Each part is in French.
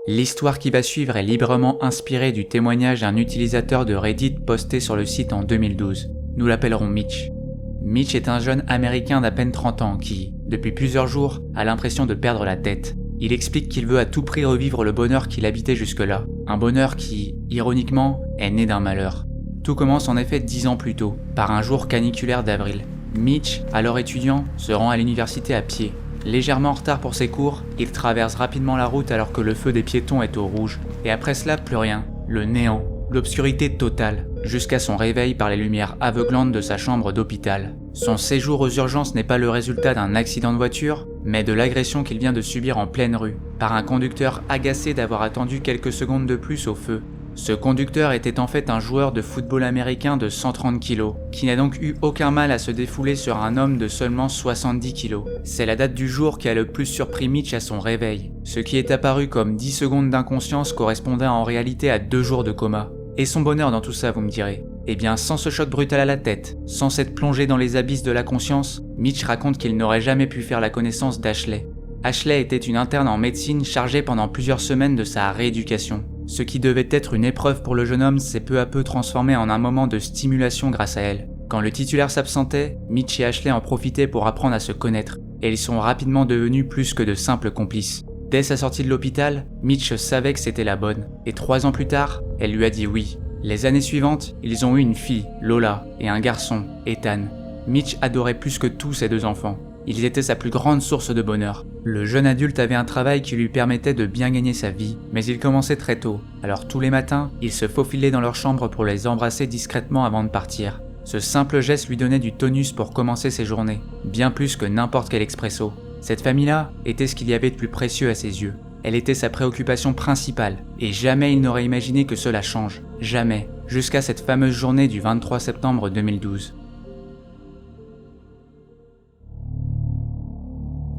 L'histoire qui va suivre est librement inspirée du témoignage d'un utilisateur de Reddit posté sur le site en 2012. Nous l'appellerons Mitch. Mitch est un jeune américain d'à peine 30 ans qui, depuis plusieurs jours, a l'impression de perdre la tête. Il explique qu'il veut à tout prix revivre le bonheur qu'il habitait jusque-là. Un bonheur qui, ironiquement, est né d'un malheur. Tout commence en effet 10 ans plus tôt, par un jour caniculaire d'avril. Mitch, alors étudiant, se rend à l'université à pied. Légèrement en retard pour ses cours, il traverse rapidement la route alors que le feu des piétons est au rouge. Et après cela, plus rien. Le néant. L'obscurité totale, jusqu'à son réveil par les lumières aveuglantes de sa chambre d'hôpital. Son séjour aux urgences n'est pas le résultat d'un accident de voiture, mais de l'agression qu'il vient de subir en pleine rue, par un conducteur agacé d'avoir attendu quelques secondes de plus au feu. Ce conducteur était en fait un joueur de football américain de 130 kg, qui n'a donc eu aucun mal à se défouler sur un homme de seulement 70 kg. C'est la date du jour qui a le plus surpris Mitch à son réveil. Ce qui est apparu comme 10 secondes d'inconscience correspondait en réalité à 2 jours de coma. Et son bonheur dans tout ça, vous me direz? Eh bien, sans ce choc brutal à la tête, sans s'être plongé dans les abysses de la conscience, Mitch raconte qu'il n'aurait jamais pu faire la connaissance d'Ashley. Ashley était une interne en médecine chargée pendant plusieurs semaines de sa rééducation. Ce qui devait être une épreuve pour le jeune homme s'est peu à peu transformé en un moment de stimulation grâce à elle. Quand le titulaire s'absentait, Mitch et Ashley en profitaient pour apprendre à se connaître, et ils sont rapidement devenus plus que de simples complices. Dès sa sortie de l'hôpital, Mitch savait que c'était la bonne, et 3 ans plus tard, elle lui a dit oui. Les années suivantes, ils ont eu une fille, Lola, et un garçon, Ethan. Mitch adorait plus que tout ses 2 enfants. Ils étaient sa plus grande source de bonheur. Le jeune adulte avait un travail qui lui permettait de bien gagner sa vie, mais il commençait très tôt. Alors tous les matins, il se faufilait dans leur chambre pour les embrasser discrètement avant de partir. Ce simple geste lui donnait du tonus pour commencer ses journées, bien plus que n'importe quel expresso. Cette famille-là était ce qu'il y avait de plus précieux à ses yeux. Elle était sa préoccupation principale, et jamais il n'aurait imaginé que cela change. Jamais. Jusqu'à cette fameuse journée du 23 septembre 2012.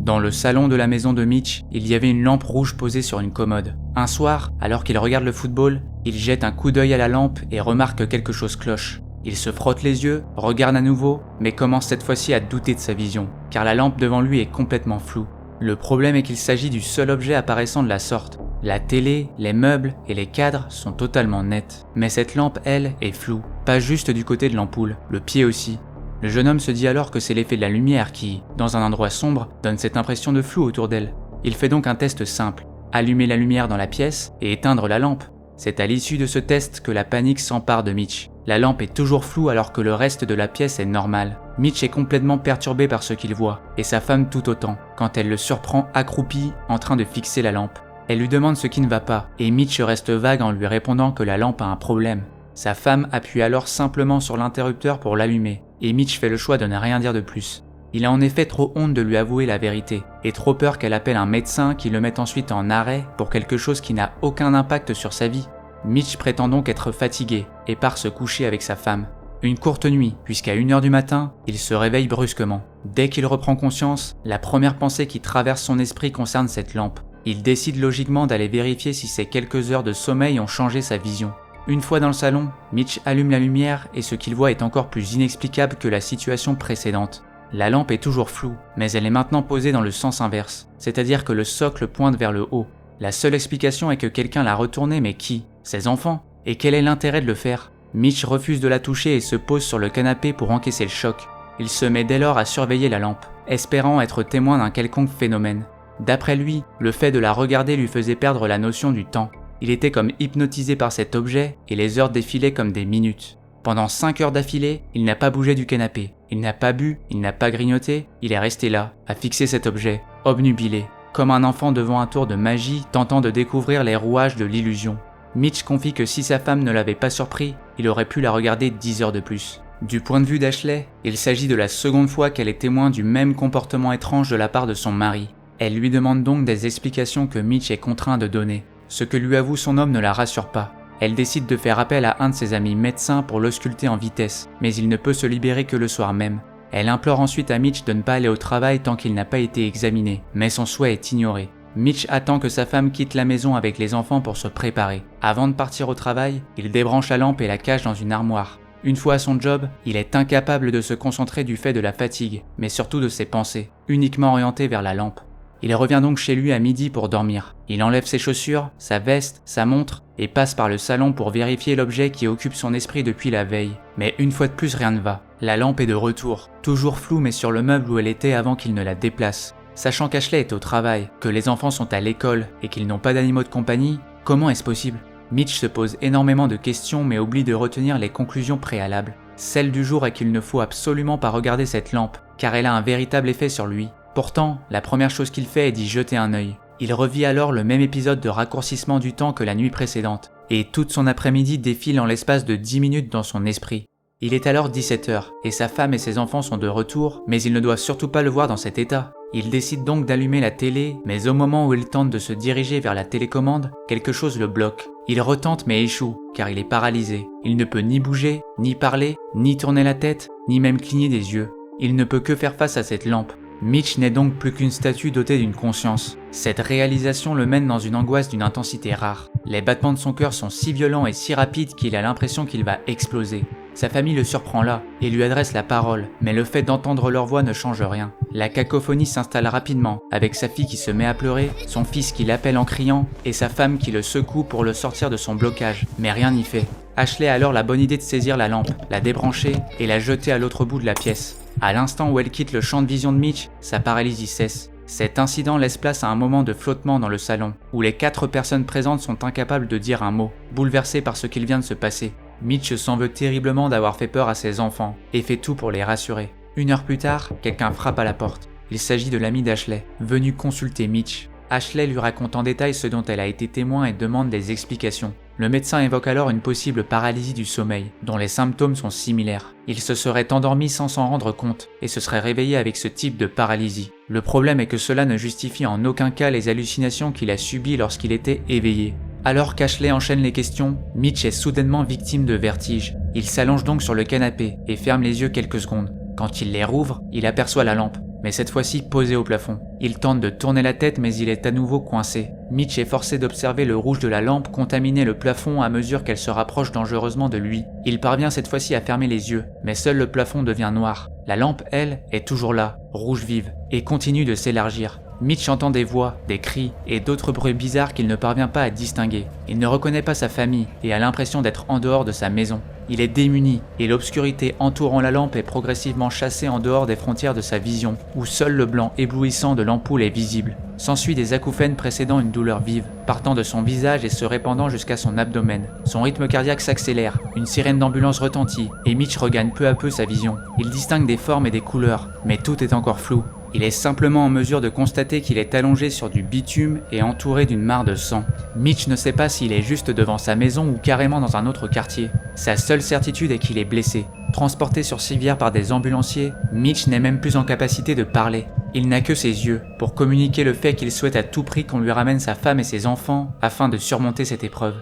Dans le salon de la maison de Mitch, il y avait une lampe rouge posée sur une commode. Un soir, alors qu'il regarde le football, il jette un coup d'œil à la lampe et remarque que quelque chose cloche. Il se frotte les yeux, regarde à nouveau, mais commence cette fois-ci à douter de sa vision, car la lampe devant lui est complètement floue. Le problème est qu'il s'agit du seul objet apparaissant de la sorte. La télé, les meubles et les cadres sont totalement nets. Mais cette lampe, elle, est floue. Pas juste du côté de l'ampoule, le pied aussi. Le jeune homme se dit alors que c'est l'effet de la lumière qui, dans un endroit sombre, donne cette impression de flou autour d'elle. Il fait donc un test simple, allumer la lumière dans la pièce et éteindre la lampe. C'est à l'issue de ce test que la panique s'empare de Mitch. La lampe est toujours floue alors que le reste de la pièce est normal. Mitch est complètement perturbé par ce qu'il voit, et sa femme tout autant, quand elle le surprend accroupi en train de fixer la lampe. Elle lui demande ce qui ne va pas, et Mitch reste vague en lui répondant que la lampe a un problème. Sa femme appuie alors simplement sur l'interrupteur pour l'allumer, et Mitch fait le choix de ne rien dire de plus. Il a en effet trop honte de lui avouer la vérité, et trop peur qu'elle appelle un médecin qui le mette ensuite en arrêt pour quelque chose qui n'a aucun impact sur sa vie. Mitch prétend donc être fatigué, et part se coucher avec sa femme. Une courte nuit, puisqu'à 1h du matin, il se réveille brusquement. Dès qu'il reprend conscience, la première pensée qui traverse son esprit concerne cette lampe. Il décide logiquement d'aller vérifier si ces quelques heures de sommeil ont changé sa vision. Une fois dans le salon, Mitch allume la lumière et ce qu'il voit est encore plus inexplicable que la situation précédente. La lampe est toujours floue, mais elle est maintenant posée dans le sens inverse, c'est-à-dire que le socle pointe vers le haut. La seule explication est que quelqu'un l'a retournée, mais qui? Ses enfants? Et quel est l'intérêt de le faire? Mitch refuse de la toucher et se pose sur le canapé pour encaisser le choc. Il se met dès lors à surveiller la lampe, espérant être témoin d'un quelconque phénomène. D'après lui, le fait de la regarder lui faisait perdre la notion du temps. Il était comme hypnotisé par cet objet et les heures défilaient comme des minutes. Pendant 5 heures d'affilée, il n'a pas bougé du canapé. Il n'a pas bu, il n'a pas grignoté, il est resté là, à fixer cet objet, obnubilé, comme un enfant devant un tour de magie tentant de découvrir les rouages de l'illusion. Mitch confie que si sa femme ne l'avait pas surpris, il aurait pu la regarder 10 heures de plus. Du point de vue d'Ashley, il s'agit de la seconde fois qu'elle est témoin du même comportement étrange de la part de son mari. Elle lui demande donc des explications que Mitch est contraint de donner. Ce que lui avoue son homme ne la rassure pas. Elle décide de faire appel à un de ses amis médecins pour l'ausculter en vitesse, mais il ne peut se libérer que le soir même. Elle implore ensuite à Mitch de ne pas aller au travail tant qu'il n'a pas été examiné, mais son souhait est ignoré. Mitch attend que sa femme quitte la maison avec les enfants pour se préparer. Avant de partir au travail, il débranche la lampe et la cache dans une armoire. Une fois à son job, il est incapable de se concentrer du fait de la fatigue, mais surtout de ses pensées, uniquement orientées vers la lampe. Il revient donc chez lui à midi pour dormir. Il enlève ses chaussures, sa veste, sa montre et passe par le salon pour vérifier l'objet qui occupe son esprit depuis la veille. Mais une fois de plus, rien ne va. La lampe est de retour, toujours floue mais sur le meuble où elle était avant qu'il ne la déplace. Sachant qu'Ashley est au travail, que les enfants sont à l'école et qu'ils n'ont pas d'animaux de compagnie, comment est-ce possible ? Mitch se pose énormément de questions mais oublie de retenir les conclusions préalables. Celle du jour est qu'il ne faut absolument pas regarder cette lampe, car elle a un véritable effet sur lui. Pourtant, la première chose qu'il fait est d'y jeter un œil. Il revit alors le même épisode de raccourcissement du temps que la nuit précédente, et toute son après-midi défile en l'espace de 10 minutes dans son esprit. Il est alors 17h, et sa femme et ses enfants sont de retour, mais ils ne doivent surtout pas le voir dans cet état. Il décide donc d'allumer la télé, mais au moment où il tente de se diriger vers la télécommande, quelque chose le bloque. Il retente mais échoue, car il est paralysé. Il ne peut ni bouger, ni parler, ni tourner la tête, ni même cligner des yeux. Il ne peut que faire face à cette lampe. Mitch n'est donc plus qu'une statue dotée d'une conscience. Cette réalisation le mène dans une angoisse d'une intensité rare. Les battements de son cœur sont si violents et si rapides qu'il a l'impression qu'il va exploser. Sa famille le surprend là et lui adresse la parole, mais le fait d'entendre leur voix ne change rien. La cacophonie s'installe rapidement, avec sa fille qui se met à pleurer, son fils qui l'appelle en criant, et sa femme qui le secoue pour le sortir de son blocage, mais rien n'y fait. Ashley a alors la bonne idée de saisir la lampe, la débrancher et la jeter à l'autre bout de la pièce. À l'instant où elle quitte le champ de vision de Mitch, sa paralysie cesse. Cet incident laisse place à un moment de flottement dans le salon, où les 4 personnes présentes sont incapables de dire un mot, bouleversées par ce qu'il vient de se passer. Mitch s'en veut terriblement d'avoir fait peur à ses enfants, et fait tout pour les rassurer. 1 heure plus tard, quelqu'un frappe à la porte. Il s'agit de l'ami d'Ashley, venu consulter Mitch. Ashley lui raconte en détail ce dont elle a été témoin et demande des explications. Le médecin évoque alors une possible paralysie du sommeil, dont les symptômes sont similaires. Il se serait endormi sans s'en rendre compte, et se serait réveillé avec ce type de paralysie. Le problème est que cela ne justifie en aucun cas les hallucinations qu'il a subies lorsqu'il était éveillé. Alors qu'Ashley enchaîne les questions, Mitch est soudainement victime de vertige. Il s'allonge donc sur le canapé et ferme les yeux quelques secondes. Quand il les rouvre, il aperçoit la lampe, mais cette fois-ci posée au plafond. Il tente de tourner la tête mais il est à nouveau coincé. Mitch est forcé d'observer le rouge de la lampe contaminer le plafond à mesure qu'elle se rapproche dangereusement de lui. Il parvient cette fois-ci à fermer les yeux, mais seul le plafond devient noir. La lampe, elle, est toujours là, rouge vive, et continue de s'élargir. Mitch entend des voix, des cris et d'autres bruits bizarres qu'il ne parvient pas à distinguer. Il ne reconnaît pas sa famille et a l'impression d'être en dehors de sa maison. Il est démuni et l'obscurité entourant la lampe est progressivement chassée en dehors des frontières de sa vision, où seul le blanc éblouissant de l'ampoule est visible. S'ensuit des acouphènes précédant une douleur vive, partant de son visage et se répandant jusqu'à son abdomen. Son rythme cardiaque s'accélère, une sirène d'ambulance retentit et Mitch regagne peu à peu sa vision. Il distingue des formes et des couleurs, mais tout est encore flou. Il est simplement en mesure de constater qu'il est allongé sur du bitume et entouré d'une mare de sang. Mitch ne sait pas s'il est juste devant sa maison ou carrément dans un autre quartier. Sa seule certitude est qu'il est blessé. Transporté sur civière par des ambulanciers, Mitch n'est même plus en capacité de parler. Il n'a que ses yeux pour communiquer le fait qu'il souhaite à tout prix qu'on lui ramène sa femme et ses enfants afin de surmonter cette épreuve.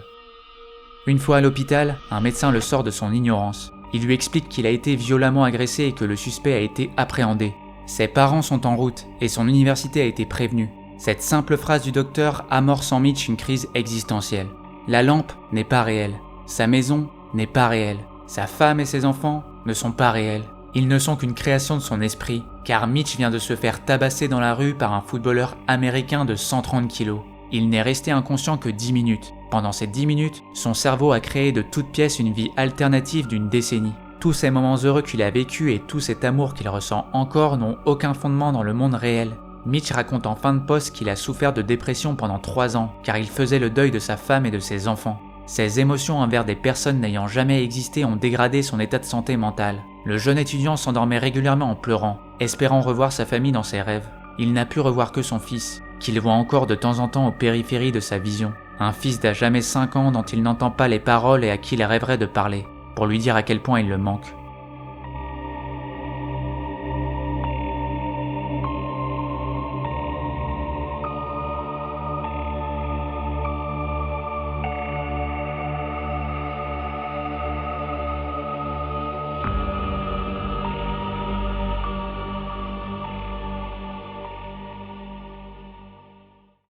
Une fois à l'hôpital, un médecin le sort de son ignorance. Il lui explique qu'il a été violemment agressé et que le suspect a été appréhendé. Ses parents sont en route et son université a été prévenue. Cette simple phrase du docteur amorce en Mitch une crise existentielle. La lampe n'est pas réelle. Sa maison n'est pas réelle. Sa femme et ses enfants ne sont pas réels. Ils ne sont qu'une création de son esprit, car Mitch vient de se faire tabasser dans la rue par un footballeur américain de 130 kilos. Il n'est resté inconscient que 10 minutes. Pendant ces 10 minutes, son cerveau a créé de toutes pièces une vie alternative d'une décennie. Tous ces moments heureux qu'il a vécus et tout cet amour qu'il ressent encore n'ont aucun fondement dans le monde réel. Mitch raconte en fin de poste qu'il a souffert de dépression pendant 3 ans, car il faisait le deuil de sa femme et de ses enfants. Ses émotions envers des personnes n'ayant jamais existé ont dégradé son état de santé mentale. Le jeune étudiant s'endormait régulièrement en pleurant, espérant revoir sa famille dans ses rêves. Il n'a pu revoir que son fils, qu'il voit encore de temps en temps aux périphéries de sa vision. Un fils d'à jamais 5 ans dont il n'entend pas les paroles et à qui il rêverait de parler, pour lui dire à quel point il le manque.